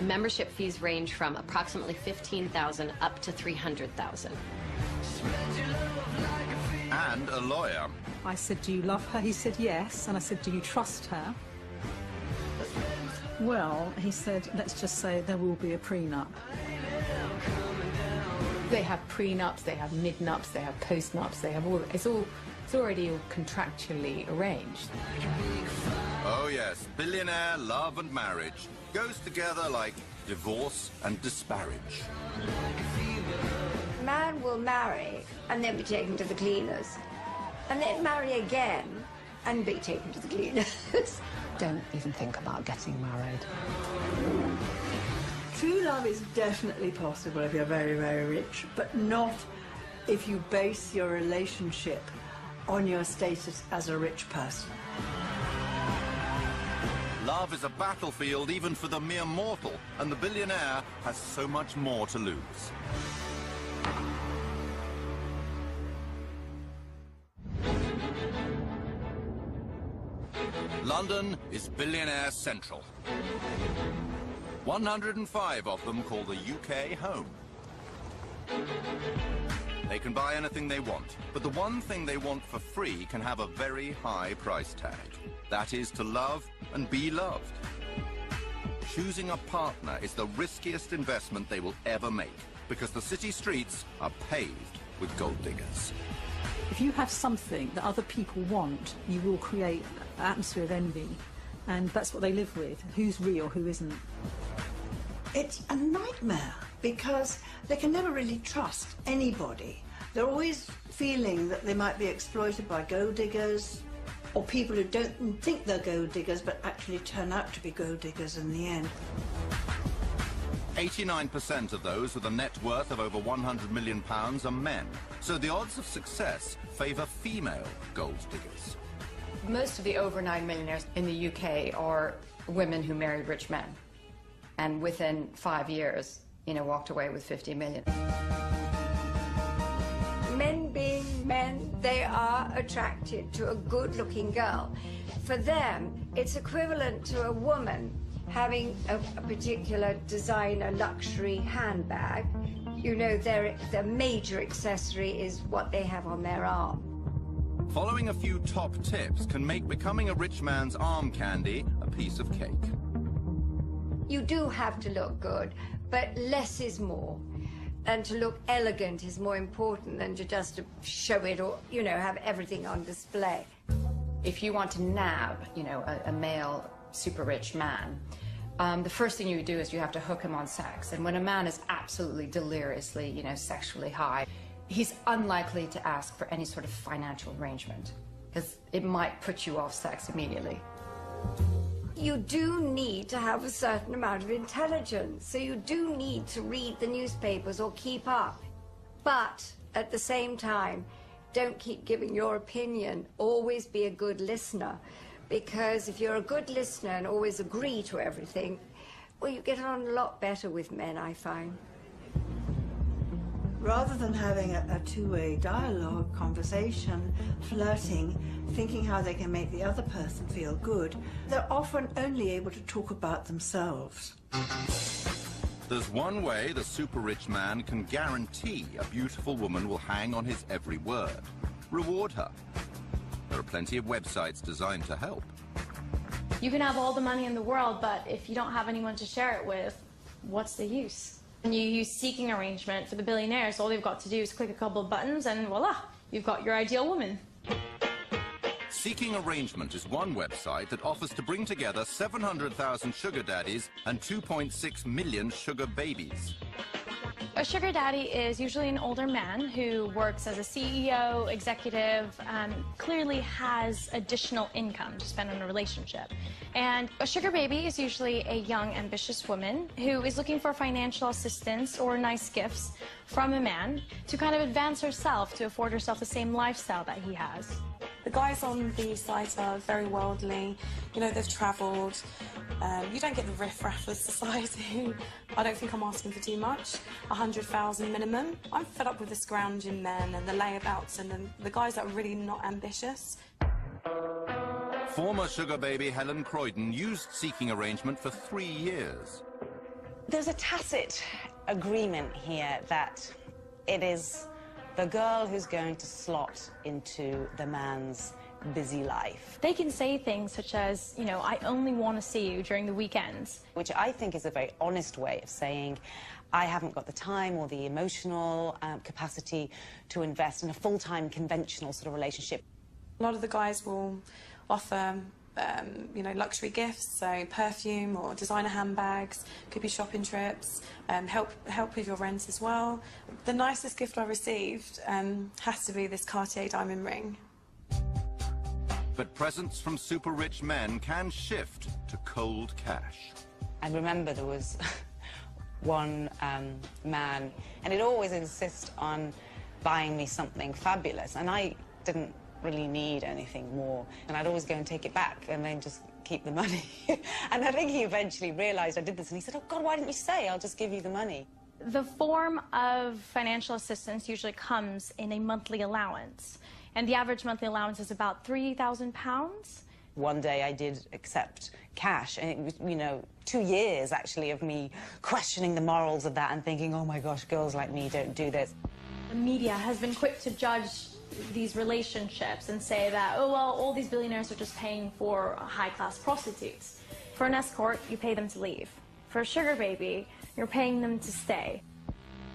Membership fees range from approximately $15,000 up to $300,000. And a lawyer. I said, do you love her? He said, yes. And I said, do you trust her? Well, he said, let's just say there will be a prenup. They have prenups, they have midnups, they have postnups, they have all, it's already all contractually arranged. Oh yes, billionaire love and marriage goes together like divorce and disparage. A man will marry and then be taken to the cleaners, and then marry again and be taken to the cleaners. Don't even think about getting married. True love is definitely possible if you're very, very rich, but not if you base your relationship on your status as a rich person. Love is a battlefield even for the mere mortal, and the billionaire has so much more to lose. London is billionaire central. 105 of them call the UK home. They can buy anything they want, but the one thing they want for free can have a very high price tag. That is to love and be loved. Choosing a partner is the riskiest investment they will ever make, because the city streets are paved with gold diggers. If you have something that other people want, you will create an atmosphere of envy. And that's what they live with. Who's real, who isn't. It's a nightmare because they can never really trust anybody. They're always feeling that they might be exploited by gold diggers or people who don't think they're gold diggers but actually turn out to be gold diggers in the end. 89% of those with a net worth of over £100 million are men, so the odds of success favour female gold diggers. Most of the over 9 millionaires in the UK are women who married rich men, and within 5 years, walked away with 50 million. Men being men, they are attracted to a good-looking girl. For them, it's equivalent to a woman having a particular designer luxury handbag. Their major accessory is what they have on their arm. Following a few top tips can make becoming a rich man's arm candy a piece of cake. You do have to look good, but less is more. And to look elegant is more important than to just show it or, have everything on display. If you want to nab, a male super rich man, the first thing you do is you have to hook him on sex. And when a man is absolutely deliriously, sexually high, he's unlikely to ask for any sort of financial arrangement, because it might put you off sex immediately. You do need to have a certain amount of intelligence, so you do need to read the newspapers or keep up. But at the same time, don't keep giving your opinion. Always be a good listener, because if you're a good listener and always agree to everything, well, you get on a lot better with men, I find. Rather than having a two-way dialogue, conversation, flirting, thinking how they can make the other person feel good, they're often only able to talk about themselves. There's one way the super-rich man can guarantee a beautiful woman will hang on his every word. Reward her. There are plenty of websites designed to help. You can have all the money in the world, but if you don't have anyone to share it with, what's the use? And you use seeking arrangement for the billionaires. All they've got to do is click a couple of buttons and voila, you've got your ideal woman. Seeking Arrangement is one website that offers to bring together 700,000 sugar daddies and 2.6 million sugar babies. A sugar daddy is usually an older man who works as a CEO, executive, clearly has additional income to spend on a relationship. And a sugar baby is usually a young, ambitious woman who is looking for financial assistance or nice gifts from a man to kind of advance herself, to afford herself the same lifestyle that he has. The guys on these sites are very worldly, they've travelled. You don't get the riff-raff of society. I don't think I'm asking for too much. 100,000 minimum. I'm fed up with the scrounging men and the layabouts and the guys that are really not ambitious. Former sugar baby Helen Croydon used Seeking Arrangement for 3 years. There's a tacit agreement here that it is the girl who's going to slot into the man's busy life. They can say things such as, you know, I only want to see you during the weekends. Which I think is a very honest way of saying, I haven't got the time or the emotional capacity to invest in a full-time conventional sort of relationship. A lot of the guys will offer you know, luxury gifts, so perfume or designer handbags, could be shopping trips, help with your rent as well. The nicest gift I received has to be this Cartier diamond ring. But presents from super rich men can shift to cold cash. I remember there was one man, and he'd always insist on buying me something fabulous, and I didn't really need anything more, and I'd always go and take it back and then just keep the money. And I think he eventually realized I did this, and he said, oh God, why didn't you say? I'll just give you the money. The form of financial assistance usually comes in a monthly allowance, and the average monthly allowance is about £3,000. One day I did accept cash, and it was, you know, 2 years actually of me questioning the morals of that and thinking, oh my gosh, girls like me don't do this. The media has been quick to judge these relationships and say that, oh, well, all these billionaires are just paying for high-class prostitutes. For an escort, you pay them to leave. For a sugar baby, you're paying them to stay.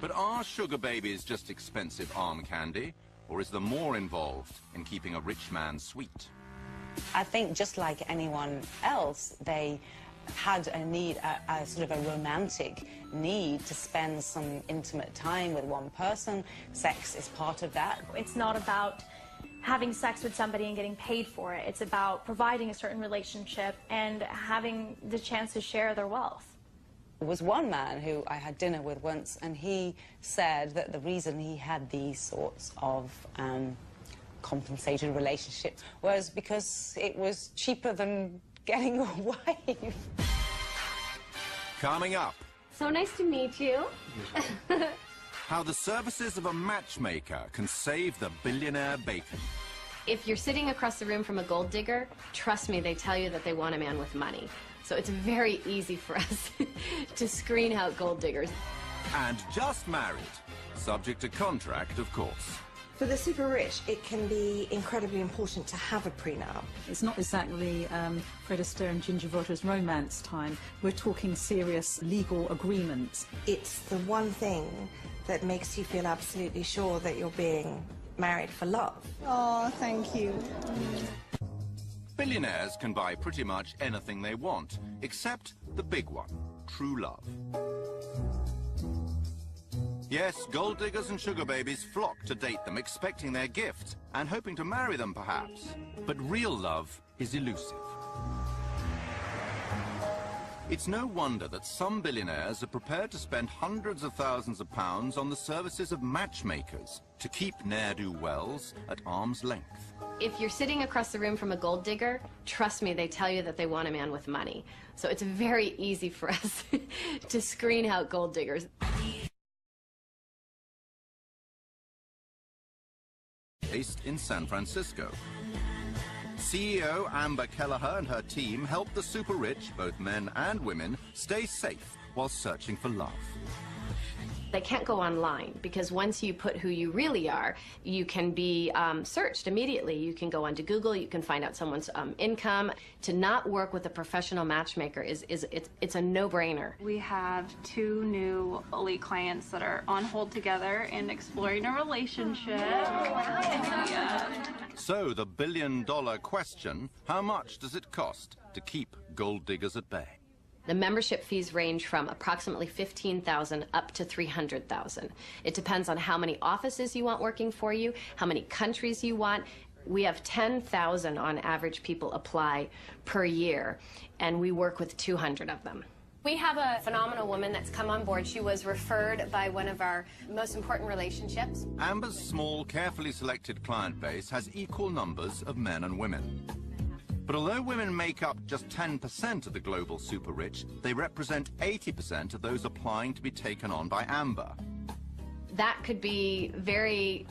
But are sugar babies just expensive arm candy, or is there more involved in keeping a rich man sweet? I think just like anyone else, they had a need, a sort of a romantic need to spend some intimate time with one person. Sex is part of that. It's not about having sex with somebody and getting paid for it. It's about providing a certain relationship and having the chance to share their wealth. There was one man who I had dinner with once, and he said that the reason he had these sorts of compensated relationships was because it was cheaper than getting a wife. Coming up. So nice to meet you. How the services of a matchmaker can save the billionaire bacon. If you're sitting across the room from a gold digger, trust me, they tell you that they want a man with money. So it's very easy for us to screen out gold diggers. And just married. Subject to contract, of course. For the super rich, it can be incredibly important to have a prenup. It's not exactly Fred Astaire and Ginger Rogers romance time. We're talking serious legal agreements. It's the one thing that makes you feel absolutely sure that you're being married for love. Oh, thank you. Billionaires can buy pretty much anything they want, except the big one, true love. Yes, gold diggers and sugar babies flock to date them, expecting their gift and hoping to marry them, perhaps. But real love is elusive. It's no wonder that some billionaires are prepared to spend hundreds of thousands of pounds on the services of matchmakers to keep ne'er-do-wells at arm's length. If you're sitting across the room from a gold digger, trust me, they tell you that they want a man with money. So it's very easy for us to screen out gold diggers. Based in San Francisco. CEO Amber Kelleher and her team help the super rich, both men and women, stay safe while searching for love. They can't go online because once you put who you really are, you can be searched immediately. You can go onto Google, you can find out someone's income. To not work with a professional matchmaker it's a no-brainer. We have 2 new elite clients that are on hold together and exploring a relationship. So the billion-dollar question, how much does it cost to keep gold diggers at bay? The membership fees range from approximately $15,000 up to $300,000. It depends on how many offices you want working for you, how many countries you want. We have 10,000 on average people apply per year, and we work with 200 of them. We have a phenomenal woman that's come on board. She was referred by one of our most important relationships. Amber's small, carefully selected client base has equal numbers of men and women. But although women make up just 10% of the global super rich, they represent 80% of those applying to be taken on by Amber. that could be very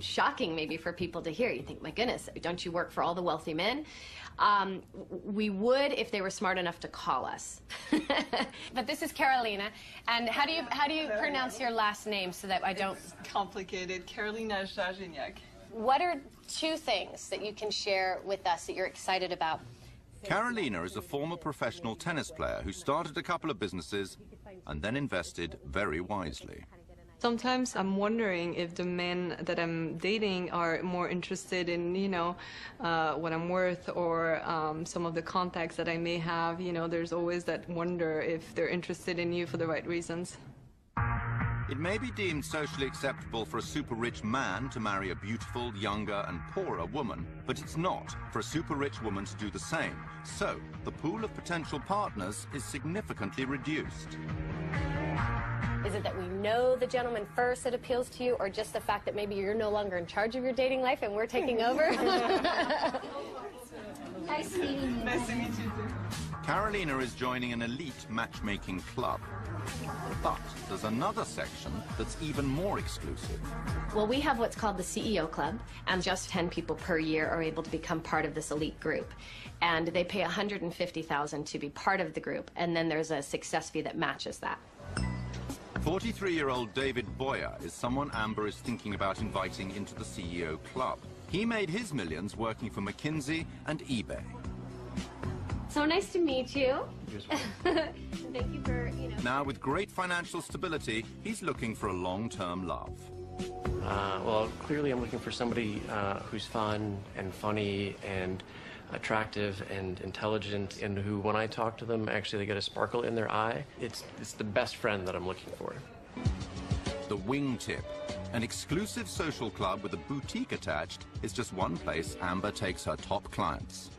shocking maybe for people to hear. You think, my goodness, don't you work for all the wealthy men? We would if they were smart enough to call us. But this is Carolina, and how do you pronounce your last name so that I don't... It's complicated. Carolina Zhazhiniak. What are two things that you can share with us that you're excited about? Carolina is a former professional tennis player who started a couple of businesses and then invested very wisely. Sometimes I'm wondering if the men that I'm dating are more interested in, you know, what I'm worth, or some of the contacts that I may have. You know, there's always that wonder if they're interested in you for the right reasons. It may be deemed socially acceptable for a super-rich man to marry a beautiful, younger and poorer woman, but it's not for a super-rich woman to do the same. So, the pool of potential partners is significantly reduced. Is it that we know the gentleman first that appeals to you, or just the fact that maybe you're no longer in charge of your dating life and we're taking over? Nice meeting you. Nice to meet you too. Carolina is joining an elite matchmaking club. But there's another section that's even more exclusive. Well, we have what's called the CEO Club, and just 10 people per year are able to become part of this elite group. And they pay $150,000 to be part of the group, and then there's a success fee that matches that. 43-year-old David Boyer is someone Amber is thinking about inviting into the CEO Club. He made his millions working for McKinsey and eBay. So nice to meet you. Thank you for, Now, with great financial stability, he's looking for a long-term love. Well, clearly I'm looking for somebody who's fun and funny and attractive and intelligent, and who, when I talk to them, actually they get a sparkle in their eye. It's the best friend that I'm looking for. The Wingtip, an exclusive social club with a boutique attached, is just one place Amber takes her top clients.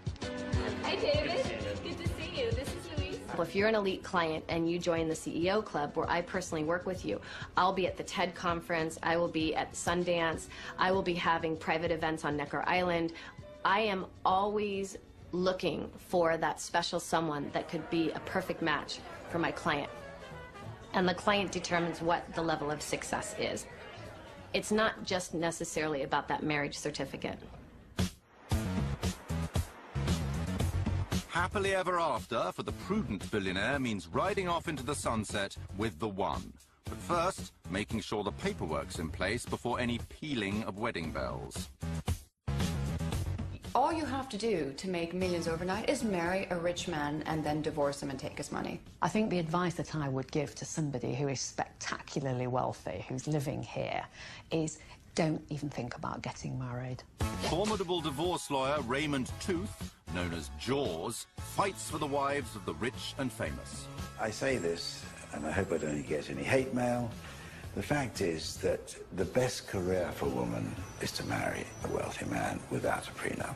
Hi, David. Good to see you. This is Louise. If you're an elite client and you join the CEO Club, where I personally work with you, I'll be at the TED conference, I will be at Sundance, I will be having private events on Necker Island. I am always looking for that special someone that could be a perfect match for my client. And the client determines what the level of success is. It's not just necessarily about that marriage certificate. Happily ever after for the prudent billionaire means riding off into the sunset with the one. But first, making sure the paperwork's in place before any pealing of wedding bells. All you have to do to make millions overnight is marry a rich man and then divorce him and take his money. I think the advice that I would give to somebody who is spectacularly wealthy, who's living here, is don't even think about getting married. Formidable divorce lawyer Raymond Tooth, known as Jaws, fights for the wives of the rich and famous. I say this, and I hope I don't get any hate mail. The fact is that the best career for a woman is to marry a wealthy man without a prenup.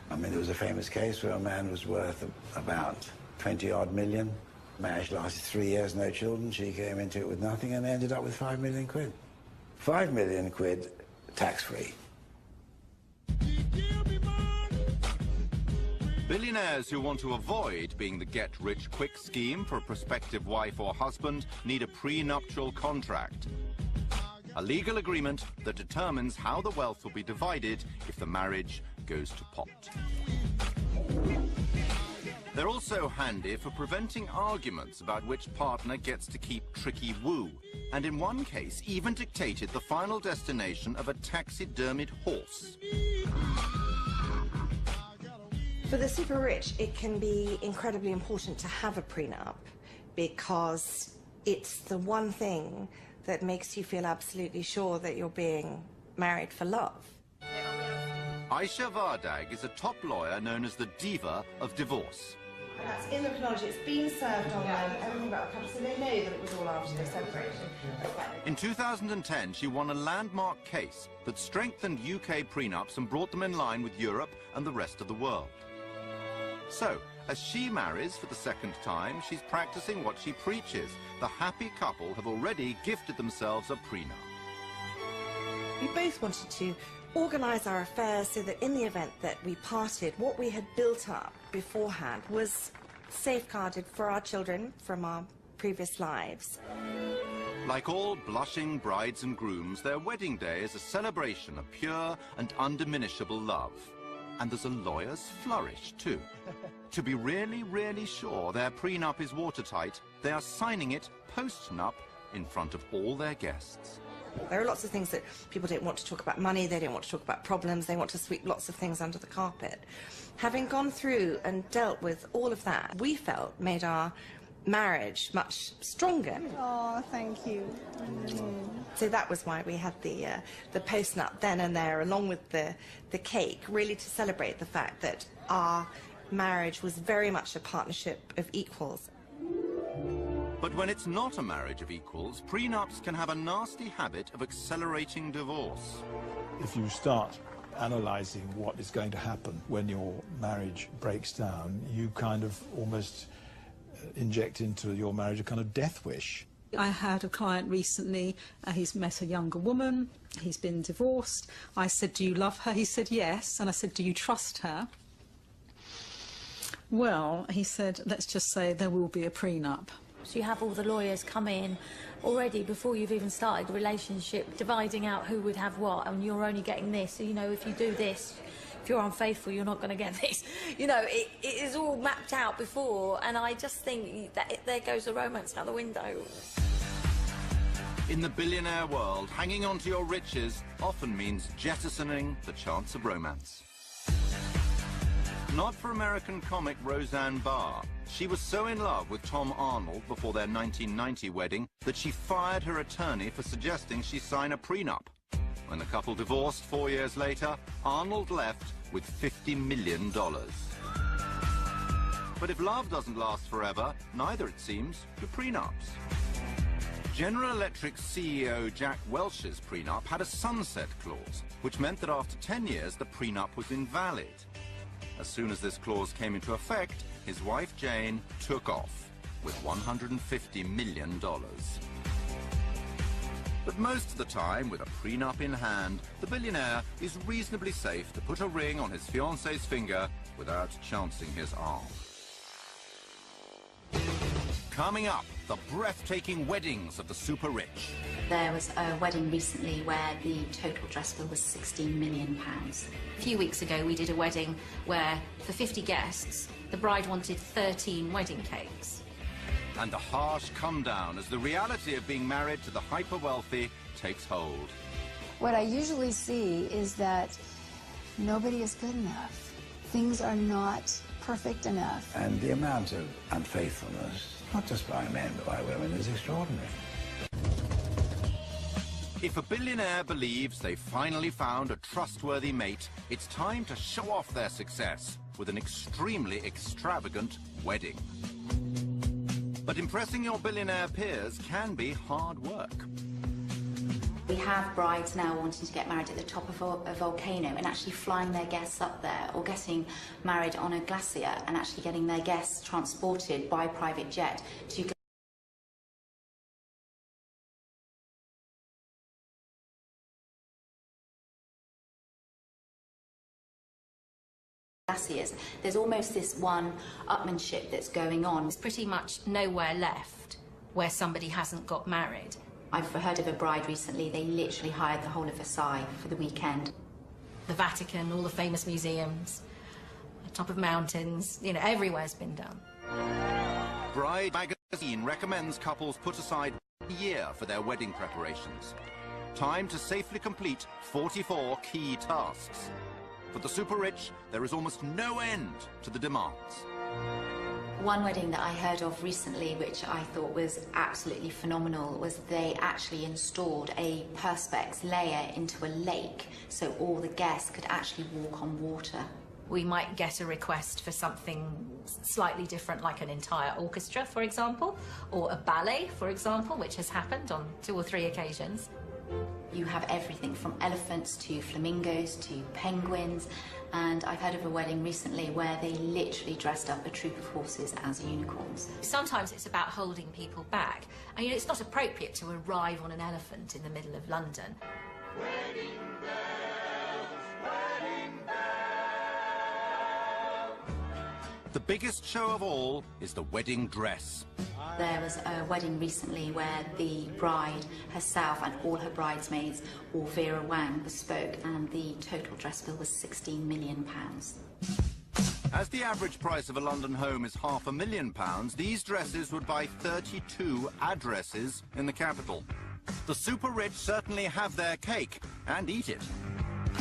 I mean, there was a famous case where a man was worth about 20-odd million. Marriage lasted 3 years, no children. She came into it with nothing and ended up with 5 million quid. 5 million quid tax-free. Billionaires who want to avoid being the get-rich-quick scheme for a prospective wife or husband need a prenuptial contract. A legal agreement that determines how the wealth will be divided if the marriage goes to pot. They're also handy for preventing arguments about which partner gets to keep tricky woo, and in one case even dictated the final destination of a taxidermied horse. For the super rich, it can be incredibly important to have a prenup because it's the one thing that makes you feel absolutely sure that you're being married for love. Aisha Vardag is a top lawyer known as the diva of divorce. And that's in the chronology. It's been served on them, everything about the couple, so they know that it was all after they separated. In 2010, she won a landmark case that strengthened UK prenups and brought them in line with Europe and the rest of the world. So, as she marries for the second time, she's practicing what she preaches. The happy couple have already gifted themselves a prenup. We both wanted to organise our affairs so that in the event that we parted, what we had built up beforehand was safeguarded for our children from our previous lives. Like all blushing brides and grooms, their wedding day is a celebration of pure and undiminishable love. And there's a lawyer's flourish, too. To be really, really sure their prenup is watertight, they are signing it post-nup in front of all their guests. There are lots of things that people don't want to talk about money, they don't want to talk about problems, they want to sweep lots of things under the carpet. Having gone through and dealt with all of that, we felt made our marriage much stronger. Oh, thank you. So that was why we had the post-nup then and there, along with the cake, really to celebrate the fact that our marriage was very much a partnership of equals. But when it's not a marriage of equals, prenups can have a nasty habit of accelerating divorce. If you start analysing what is going to happen when your marriage breaks down, you kind of almost inject into your marriage a kind of death wish. I had a client recently, he's met a younger woman, he's been divorced. I said, do you love her? He said, yes. And I said, do you trust her? Well, he said, let's just say there will be a prenup. So you have all the lawyers come in already before you've even started the relationship, dividing out who would have what, and you're only getting this. So, you know, if you do this, if you're unfaithful, you're not going to get this. You know, it is all mapped out before, and I just think that there goes the romance out the window. In the billionaire world, hanging on to your riches often means jettisoning the chance of romance. Not for American comic Roseanne Barr. She was so in love with Tom Arnold before their 1990 wedding that she fired her attorney for suggesting she sign a prenup. When the couple divorced 4 years later, Arnold left with $50 million. But if love doesn't last forever, neither, it seems, do prenups. General Electric's CEO Jack Welch's prenup had a sunset clause, which meant that after 10 years the prenup was invalid. As soon as this clause came into effect, his wife Jane took off with $150 million. But most of the time, with a prenup in hand, the billionaire is reasonably safe to put a ring on his fiancée's finger without chancing his arm. Coming up, the breathtaking weddings of the super rich. There was a wedding recently where the total dress bill was £16 million. A few weeks ago we did a wedding where, for 50 guests, the bride wanted 13 wedding cakes. And the harsh come down as the reality of being married to the hyper-wealthy takes hold. What I usually see is that nobody is good enough. Things are not perfect enough. And the amount of unfaithfulness, not just by men but by women, is extraordinary. If a billionaire believes they've finally found a trustworthy mate, it's time to show off their success with an extremely extravagant wedding. But impressing your billionaire peers can be hard work. We have brides now wanting to get married at the top of a volcano and actually flying their guests up there, or getting married on a glacier and actually getting their guests transported by private jet to glaciers. There's almost this one upmanship that's going on. There's pretty much nowhere left where somebody hasn't got married. I've heard of a bride recently, they literally hired the whole of Versailles for the weekend. The Vatican, all the famous museums, the top of mountains, you know, everywhere's been done. Bride magazine recommends couples put aside a year for their wedding preparations. Time to safely complete 44 key tasks. For the super rich, there is almost no end to the demands. One wedding that I heard of recently, which I thought was absolutely phenomenal, was they actually installed a perspex layer into a lake so all the guests could actually walk on water. We might get a request for something slightly different, like an entire orchestra, for example, or a ballet, for example, which has happened on 2 or 3 occasions. You have everything from elephants to flamingos to penguins, and I've heard of a wedding recently where they literally dressed up a troop of horses as unicorns. Sometimes it's about holding people back, and you know, it's not appropriate to arrive on an elephant in the middle of London. Wedding bells, wedding bells. the biggest show of all is the wedding dress. There was a wedding recently where the bride herself and all her bridesmaids all Vera Wang bespoke, and the total dress bill was £16 million. As the average price of a London home is £500,000, these dresses would buy 32 addresses in the capital. The super rich certainly have their cake and eat it.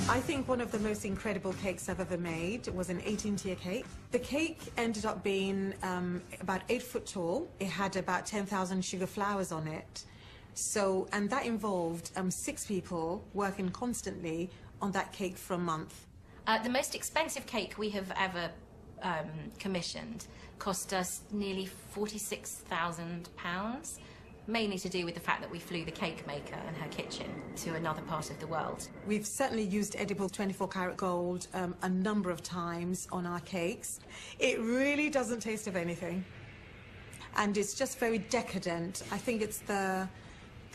I think one of the most incredible cakes I've ever made was an 18-tier cake. The cake ended up being about 8 foot tall. It had about 10,000 sugar flowers on it. So, and that involved 6 people working constantly on that cake for a month. The most expensive cake we have ever commissioned cost us nearly £46,000. Mainly to do with the fact that we flew the cake maker and her kitchen to another part of the world. We've certainly used edible 24-karat gold a number of times on our cakes. It really doesn't taste of anything. And it's just very decadent. I think it's the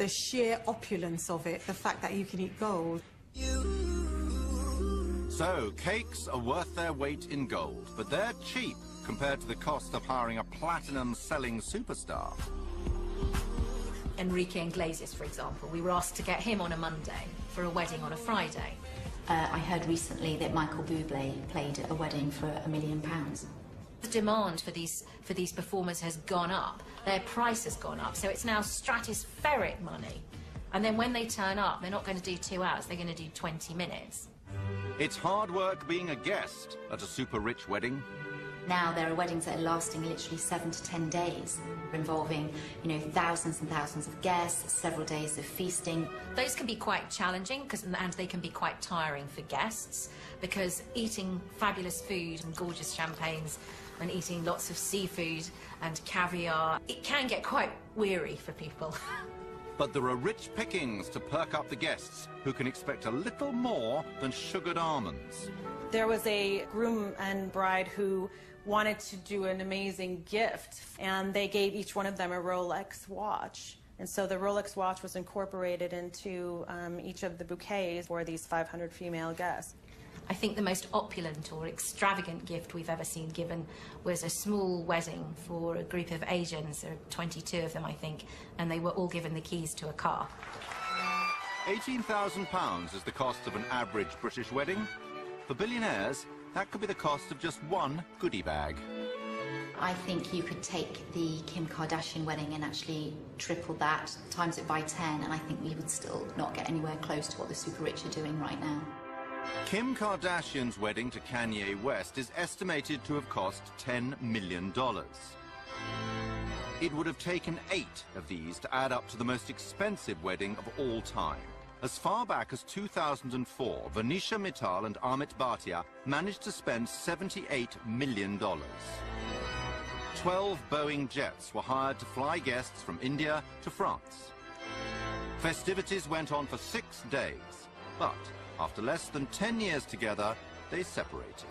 sheer opulence of it, the fact that you can eat gold. So, cakes are worth their weight in gold, but they're cheap compared to the cost of hiring a platinum-selling superstar. Enrique Iglesias, for example, we were asked to get him on a Monday for a wedding on a Friday. I heard recently that Michael Bublé played at a wedding for £1 million. The demand for these performers has gone up. Their price has gone up, so it's now stratospheric money. And then when they turn up, they're not going to do 2 hours, they're going to do 20 minutes. It's hard work being a guest at a super-rich wedding. Now there are weddings that are lasting literally 7 to 10 days, involving, you know, thousands and thousands of guests, several days of feasting. Those can be quite challenging, and they can be quite tiring for guests, because eating fabulous food and gorgeous champagnes and eating lots of seafood and caviar, it can get quite weary for people. But there are rich pickings to perk up the guests, who can expect a little more than sugared almonds. There was a groom and bride who wanted to do an amazing gift, and they gave each one of them a Rolex watch. And so the Rolex watch was incorporated into each of the bouquets for these 500 female guests. I think the most opulent or extravagant gift we've ever seen given was a small wedding for a group of Asians. There were 22 of them, I think, and they were all given the keys to a car. £18,000 is the cost of an average British wedding. For billionaires, that could be the cost of just one goodie bag. I think you could take the Kim Kardashian wedding and actually triple that, times it by 10, and I think we would still not get anywhere close to what the super rich are doing right now. Kim Kardashian's wedding to Kanye West is estimated to have cost $10 million. It would have taken 8 of these to add up to the most expensive wedding of all time. As far back as 2004, Venetia Mittal and Amit Bhatia managed to spend $78 million. 12 Boeing jets were hired to fly guests from India to France. Festivities went on for 6 days, but after less than 10 years together, they separated.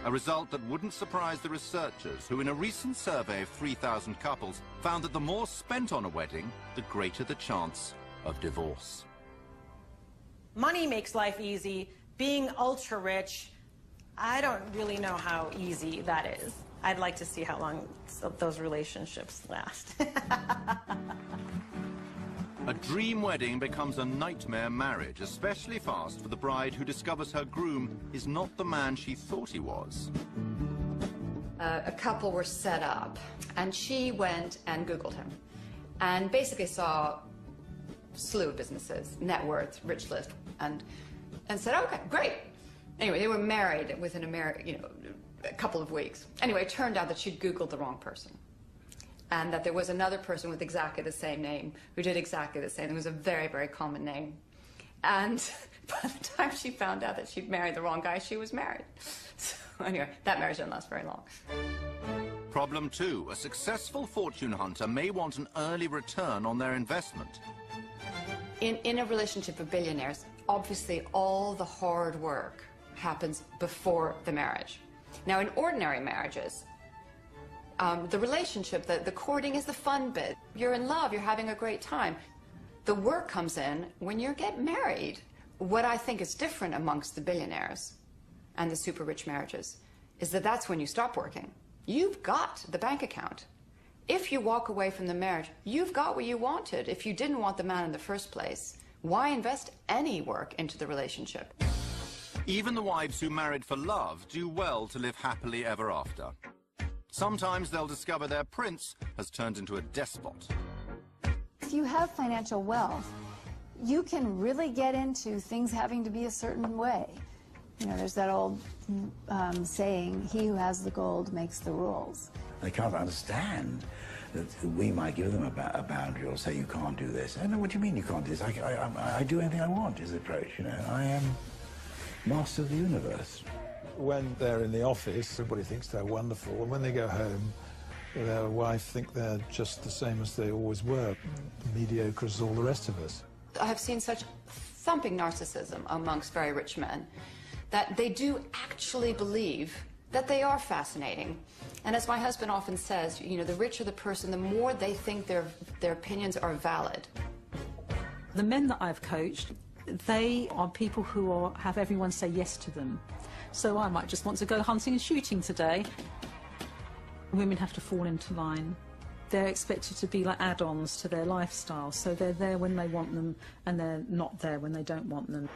A result that wouldn't surprise the researchers, who in a recent survey of 3,000 couples found that the more spent on a wedding, the greater the chance of divorce. Money makes life easy. Being ultra rich, I don't really know how easy that is. I'd like to see how long those relationships last. A dream wedding becomes a nightmare marriage, especially fast for the bride who discovers her groom is not the man she thought he was. A couple were set up, and she went and Googled him, and basically saw a slew of businesses, net worth, rich list, and said, okay, great. Anyway, they were married within a couple of weeks. Anyway, it turned out that she'd Googled the wrong person, and that there was another person with exactly the same name who did exactly the same. It was a very, very common name. And by the time she found out that she'd married the wrong guy, she was married. So anyway, that marriage didn't last very long. Problem 2, a successful fortune hunter may want an early return on their investment. In a relationship of billionaires, obviously all the hard work happens before the marriage. Now, in ordinary marriages, the relationship, the courting is the fun bit. You're in love, you're having a great time. The work comes in when you get married. What I think is different amongst the billionaires and the super rich marriages is that that's when you stop working. You've got the bank account. If you walk away from the marriage, you've got what you wanted. If you didn't want the man in the first place, why invest any work into the relationship? Even the wives who married for love do well to live happily ever after. Sometimes they'll discover their prince has turned into a despot. If you have financial wealth, you can really get into things having to be a certain way. You know, there's that old saying, he who has the gold makes the rules. They can't understand that we might give them a boundary or say you can't do this. I don't know, what do you mean you can't do this? I do anything I want is the approach, you know. I am master of the universe. When they're in the office, everybody thinks they're wonderful, and when they go home, their wife think they're just the same as they always were, mediocre as all the rest of us. I have seen such thumping narcissism amongst very rich men that they do actually believe that they are fascinating. And as my husband often says, you know, the richer the person, the more they think their opinions are valid. The men that I've coached, they are people who have everyone say yes to them. So I might just want to go hunting and shooting today. Women have to fall into line. They're expected to be like add-ons to their lifestyle, so they're there when they want them and they're not there when they don't want them.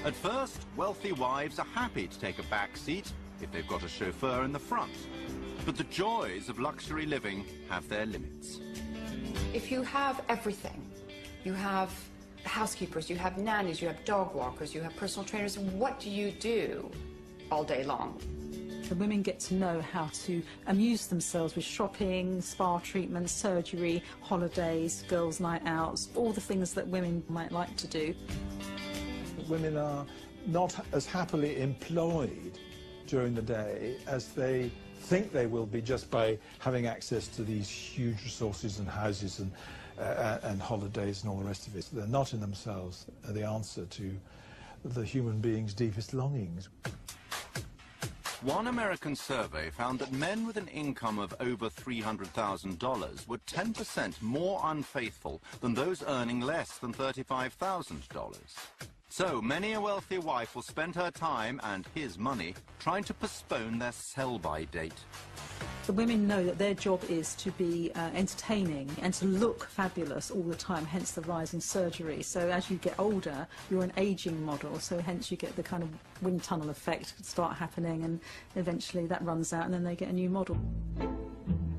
At first, wealthy wives are happy to take a back seat if they've got a chauffeur in the front. But the joys of luxury living have their limits. If you have everything, you have housekeepers, you have nannies, you have dog walkers, you have personal trainers, what do you do all day long? The women get to know how to amuse themselves with shopping, spa treatments, surgery, holidays, girls' night outs, all the things that women might like to do. Women are not as happily employed during the day as they think they will be just by having access to these huge resources and houses and holidays and all the rest of it. They're not in themselves the answer to the human being's deepest longings. One American survey found that men with an income of over $300,000 were 10% more unfaithful than those earning less than $35,000. So many a wealthy wife will spend her time and his money trying to postpone their sell-by date. The women know that their job is to be entertaining and to look fabulous all the time, hence the rise in surgery. So as you get older, you're an aging model, so hence you get the kind of wind tunnel effect start happening, and eventually that runs out and then they get a new model.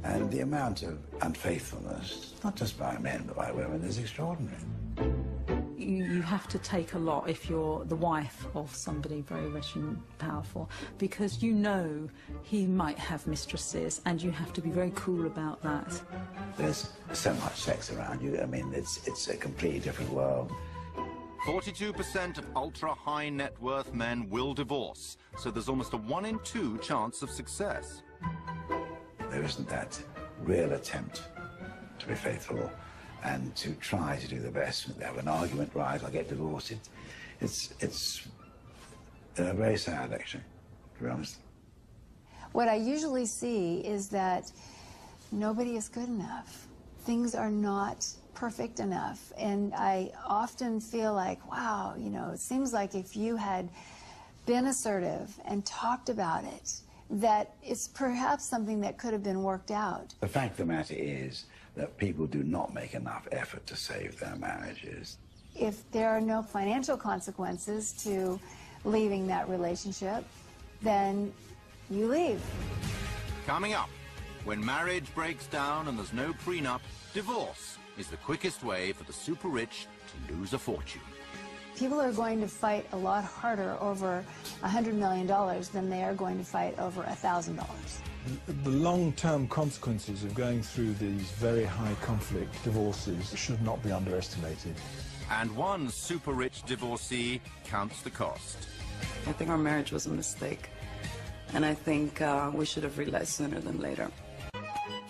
And the amount of unfaithfulness, not just by men but by women, is extraordinary. You have to take a lot if you're the wife of somebody very rich and powerful, because you know he might have mistresses and you have to be very cool about that. There's so much sex around you. I mean, it's a completely different world. 42% of ultra-high net worth men will divorce, so there's almost a 1 in 2 chance of success. There isn't that real attempt to be faithful and to try to do the best. They have an argument, right, I'll get divorced. It's very sad, actually, to be honest. What I usually see is that nobody is good enough. Things are not perfect enough. And I often feel like, wow, you know, it seems like if you had been assertive and talked about it, that it's perhaps something that could have been worked out. The fact of the matter is that people do not make enough effort to save their marriages. If there are no financial consequences to leaving that relationship, then you leave. Coming up, when marriage breaks down and there's no prenup, divorce is the quickest way for the super rich to lose a fortune. People are going to fight a lot harder over $100 million than they are going to fight over $1,000. The long-term consequences of going through these very high conflict divorces should not be underestimated. And one super rich divorcee counts the cost. I think our marriage was a mistake, and I think we should have realized sooner than later.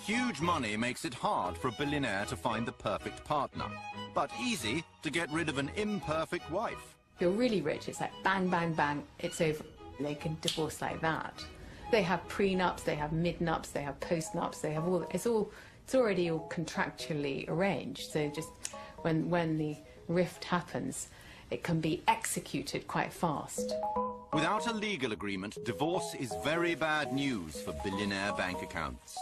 Huge money makes it hard for a billionaire to find the perfect partner, but easy to get rid of an imperfect wife. If you're really rich, it's like bang, bang, bang, it's over. They can divorce like that. They have prenups, they have midnups, they have postnups, they have all, it's already all contractually arranged. So just when the rift happens, it can be executed quite fast. Without a legal agreement, divorce is very bad news for billionaire bank accounts.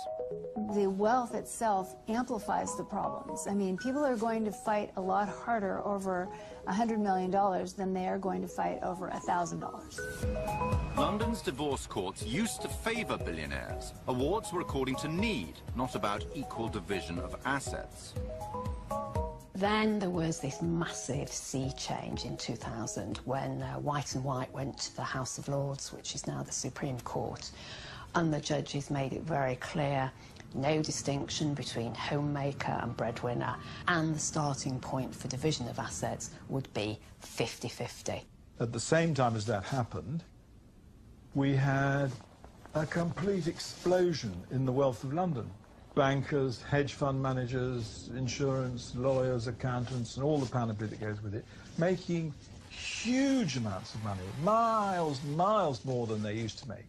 The wealth itself amplifies the problems. I mean, people are going to fight a lot harder over $100 million than they are going to fight over $1,000. London's divorce courts used to favor billionaires. Awards were according to need, not about equal division of assets. Then there was this massive sea change in 2000 when White and White went to the House of Lords, which is now the Supreme Court, and the judges made it very clear no distinction between homemaker and breadwinner, and the starting point for division of assets would be 50-50. At the same time as that happened, we had a complete explosion in the wealth of London. Bankers, hedge fund managers, insurance, lawyers, accountants, and all the panoply that goes with it, making huge amounts of money, miles more than they used to make.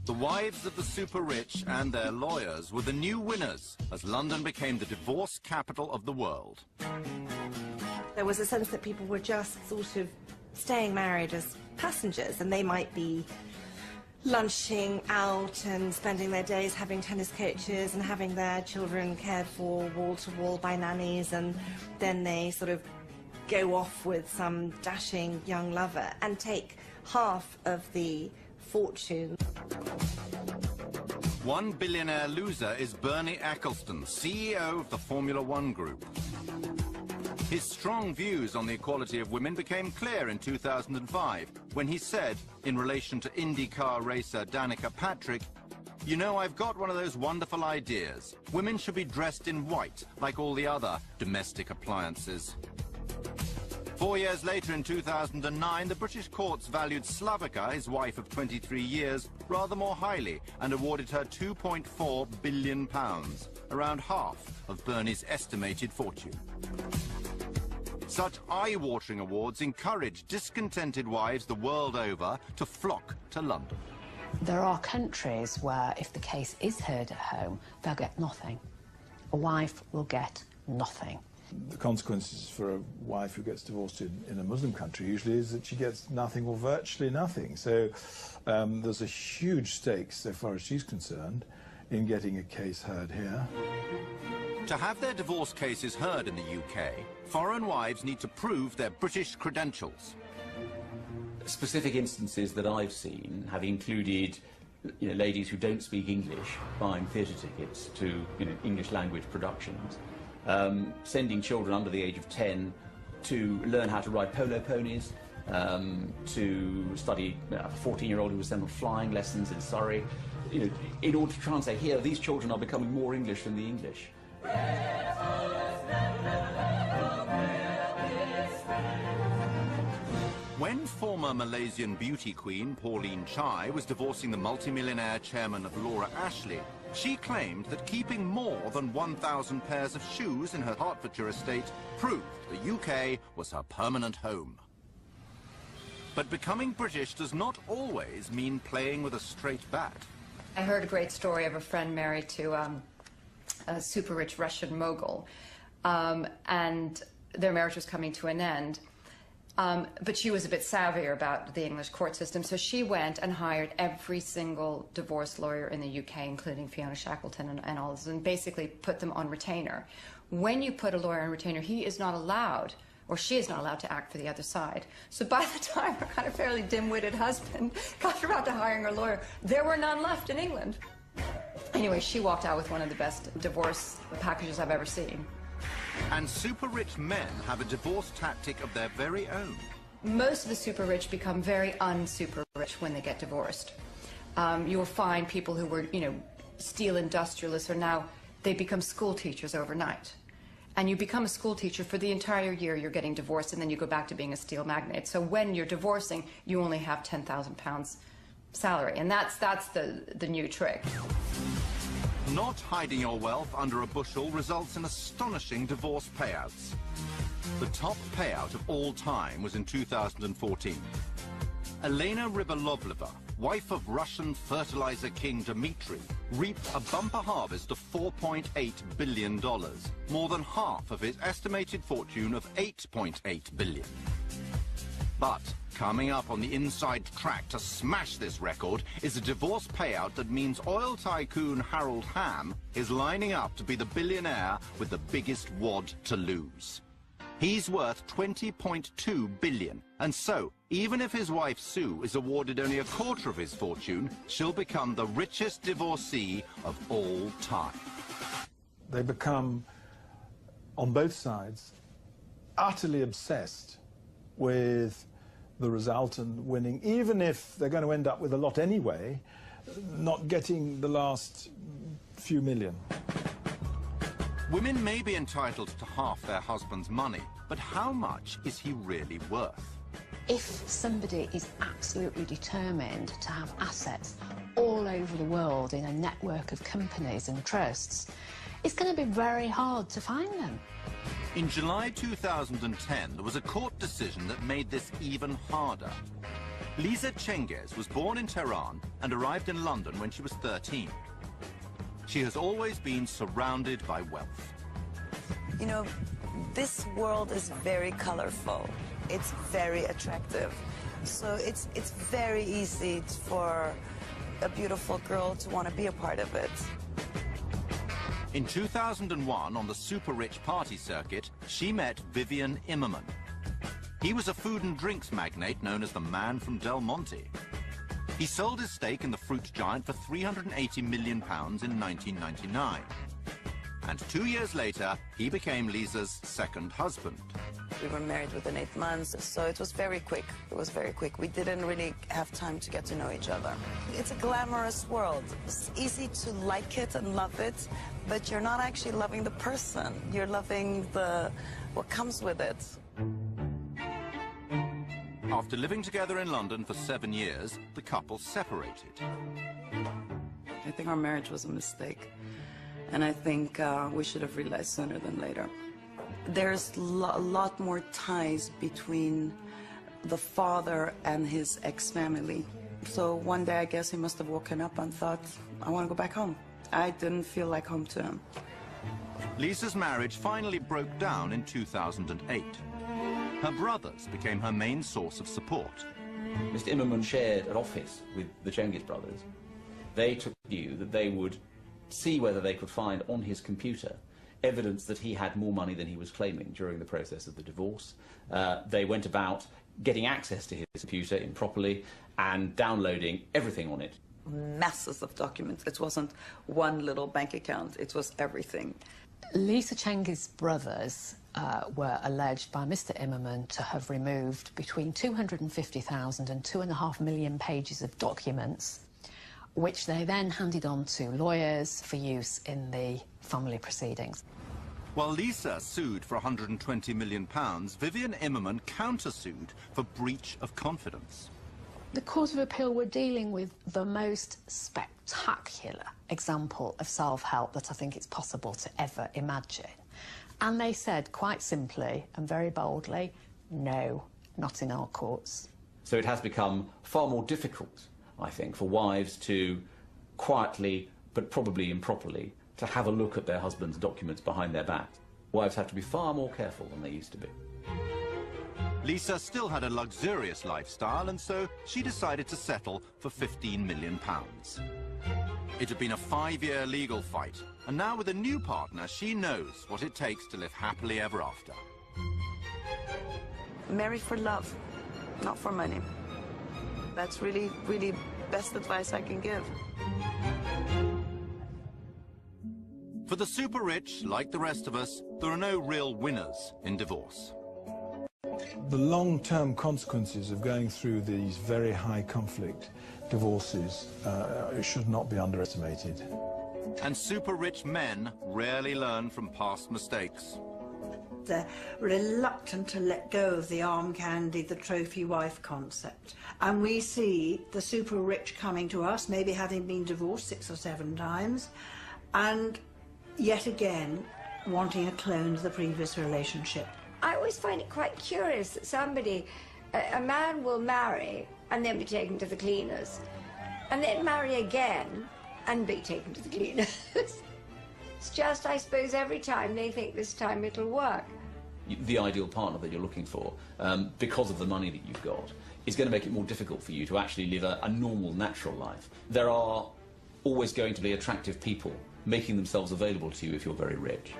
The wives of the super rich and their lawyers were the new winners as London became the divorce capital of the world. There was a sense that people were just sort of staying married as passengers, and they might be lunching out and spending their days having tennis coaches and having their children cared for wall to wall by nannies, and then they sort of go off with some dashing young lover and take half of the fortune. One billionaire loser is Bernie Ecclestone, CEO of the Formula One Group. His strong views on the equality of women became clear in 2005 when he said, in relation to IndyCar racer Danica Patrick, "You know, I've got one of those wonderful ideas. Women should be dressed in white, like all the other domestic appliances." 4 years later, in 2009, the British courts valued Slavica, his wife of 23 years, rather more highly and awarded her £2.4 billion, around half of Bernie's estimated fortune. Such eye-watering awards encourage discontented wives the world over to flock to London. There are countries where if the case is heard at home, they'll get nothing. A wife will get nothing. The consequences for a wife who gets divorced in a Muslim country usually is that she gets nothing or virtually nothing. So there's a huge stakes, so far as she's concerned, in getting a case heard here. To have their divorce cases heard in the UK, foreign wives need to prove their British credentials. Specific instances that I've seen have included ladies who don't speak English buying theatre tickets to English language productions. Sending children under the age of 10 to learn how to ride polo ponies, to study a 14-year-old who was sent on flying lessons in Surrey, in order to try and say, here, these children are becoming more English than the English. When former Malaysian beauty queen Pauline Chai was divorcing the multimillionaire chairman of Laura Ashley, she claimed that keeping more than 1,000 pairs of shoes in her Hertfordshire estate proved the UK was her permanent home. But becoming British does not always mean playing with a straight bat. I heard a great story of a friend married to a super rich Russian mogul, and their marriage was coming to an end. But she was a bit savvier about the English court system, so she went and hired every single divorce lawyer in the UK, including Fiona Shackleton and all this, and basically put them on retainer. When you put a lawyer on retainer, he is not allowed, or she is not allowed to act for the other side. So by the time her kind of fairly dim-witted husband got around to hiring a lawyer, there were none left in England. Anyway, she walked out with one of the best divorce packages I've ever seen. And super rich men have a divorce tactic of their very own. Most of the super rich become very unsuper rich when they get divorced. You will find people who were, steel industrialists are now, they become school teachers overnight. And you become a school teacher for the entire year, you're getting divorced, and then you go back to being a steel magnate. So when you're divorcing, you only have £10,000 salary, and that's the new trick. Not hiding your wealth under a bushel results in astonishing divorce payouts. The top payout of all time was in 2014. Elena Rybolovleva, wife of Russian fertilizer king Dmitry, reaped a bumper harvest of $4.8 billion, more than half of his estimated fortune of $8.8 billion. But coming up on the inside track to smash this record is a divorce payout that means oil tycoon Harold Hamm is lining up to be the billionaire with the biggest wad to lose. He's worth $20.2 billion, and so, even if his wife Sue is awarded only a quarter of his fortune, she'll become the richest divorcee of all time. They become, on both sides, utterly obsessed with the result and winning, even if they're going to end up with a lot anyway, not getting the last few million. Women may be entitled to half their husband's money, but how much is he really worth? If somebody is absolutely determined to have assets all over the world in a network of companies and trusts, it's going to be very hard to find them. In July 2010, there was a court decision that made this even harder. Lisa Cengiz was born in Tehran and arrived in London when she was 13. She has always been surrounded by wealth. You know, this world is very colorful. It's very attractive. So it's very easy for a beautiful girl to want to be a part of it. In 2001, on the super-rich party circuit, she met Vivian Immerman. He was a food and drinks magnate known as the Man from Del Monte. He sold his stake in the fruit giant for £380 million in 1999. And 2 years later, he became Lisa's second husband. We were married within 8 months, so it was very quick. It was very quick. We didn't really have time to get to know each other. It's a glamorous world. It's easy to like it and love it, but you're not actually loving the person. You're loving what comes with it. After living together in London for 7 years, the couple separated. I think our marriage was a mistake, and I think we should have realized sooner than later. There's a lot more ties between the father and his ex-family. So one day, I guess he must have woken up and thought, I want to go back home. I didn't feel like home to him. Lisa's marriage finally broke down in 2008. Her brothers became her main source of support. Mr. Immerman shared an office with the Cengiz brothers. They took the view that they would see whether they could find on his computer evidence that he had more money than he was claiming during the process of the divorce. They went about getting access to his computer improperly and downloading everything on it. Masses of documents. It wasn't one little bank account. It was everything. Lisa Cengiz's brothers were alleged by Mr. Immerman to have removed between 250,000 and 2.5 million pages of documents, which they then handed on to lawyers for use in the family proceedings. While Lisa sued for £120 million, Vivian Immerman countersued for breach of confidence. The Court of Appeal were dealing with the most spectacular example of self-help that I think it's possible to ever imagine. And they said quite simply and very boldly, no, not in our courts. So it has become far more difficult, I think, for wives to quietly, but probably improperly, to have a look at their husband's documents behind their back. Wives have to be far more careful than they used to be. Lisa still had a luxurious lifestyle, and so she decided to settle for £15 million. It had been a 5-year legal fight, and now with a new partner, she knows what it takes to live happily ever after. Marry for love, not for money. That's really, really best advice I can give. For the super rich, like the rest of us, there are no real winners in divorce. The long-term consequences of going through these very high conflict divorces should not be underestimated. And super rich men rarely learn from past mistakes. They're reluctant to let go of the arm candy, the trophy wife concept. And we see the super rich coming to us, maybe having been divorced 6 or 7 times, and yet again wanting a clone of the previous relationship. I always find it quite curious that a man will marry and then be taken to the cleaners, and then marry again and be taken to the cleaners. It's just, I suppose, every time they think this time it'll work. the ideal partner that you're looking for, because of the money that you've got, is going to make it more difficult for you to actually live a normal, natural life. There are always going to be attractive people making themselves available to you if you're very rich.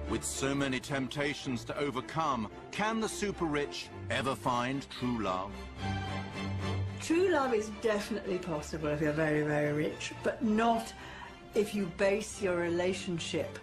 With so many temptations to overcome, can the super rich ever find true love? True love is definitely possible if you're very, very rich, but not if you base your relationship